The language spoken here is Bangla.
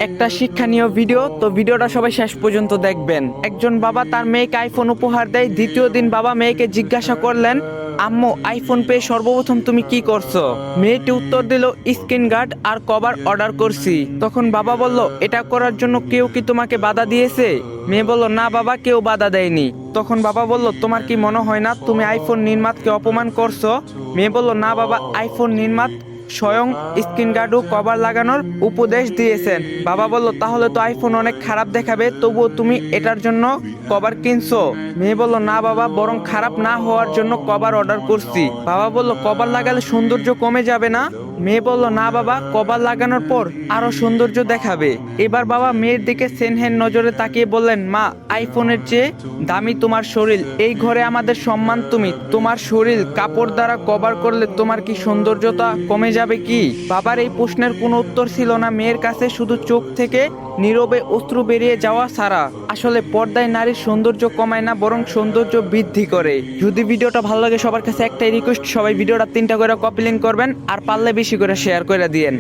একটা শিক্ষণীয় ভিডিও, তো ভিডিওটা সবাই শেষ পর্যন্ত দেখবেন। একজন বাবা তার মেয়েকে আইফোন উপহার দেয়। দ্বিতীয় দিন বাবা মেয়েকে জিজ্ঞাসা করলেন, আম্মু আইফোন পেয়ে সর্বপ্রথম তুমি কি করছো? মেয়েটি উত্তর দিল, স্ক্রিন গার্ড আর কভার অর্ডার করছি। তখন বাবা বলল, এটা করার জন্য কেউ কি তোমাকে বাধা দিয়েছে? মেয়ে বলল, না বাবা, কেউ বাধা দেয়নি। তখন বাবা বলল, তোমার কি মনে হয় না তুমি আইফোন নির্মাতাকে অপমান করছো? মেয়ে বলল, না বাবা, আইফোন নির্মাতা স্বয়ং স্ক্রিন গার্ড ও কভার লাগানোর উপদেশ দিয়েছেন। বাবা বলল, তাহলে তো আইফোন অনেক খারাপ দেখাবে, তবুও তুমি এটার জন্য কভার কিনছো? মেয়ে বলল, না বাবা, বরং খারাপ না হওয়ার জন্য কভার অর্ডার করছি। বাবা বলল, কভার লাগালে সৌন্দর্য কমে যাবে না? মেয়ে বলল, না বাবা, কভার লাগানোর পর আরো সৌন্দর্য দেখাবে। এবার বাবা মেয়ের দিকে সেনহেন নজরে তাকিয়ে বললেন, মা, আইফোনের চেয়ে দামি তোমার শরীর। এই ঘরে আমাদের সম্মান তুমি। তোমার শরীর কাপড় দ্বারা কভার করলে তোমার কি সৌন্দর্যতা কমে যাবে কি? বাবার এই প্রশ্নের কোনো উত্তর ছিল না মেয়ের কাছে, শুধু চোখ থেকে নীরবে অশ্রু বেরিয়ে যাওয়া ছাড়া। আসলে পর্দায় নারীর সৌন্দর্য কমায় না, বরং সৌন্দর্য বৃদ্ধি করে। যদি ভিডিওটা ভালো লাগে, সবার কাছে একটাই রিকোয়েস্ট, সবাই ভিডিওটা 3টা করে কপি লিঙ্ক করবেন আর পারলে বেশি করে শেয়ার করে দিয়েন।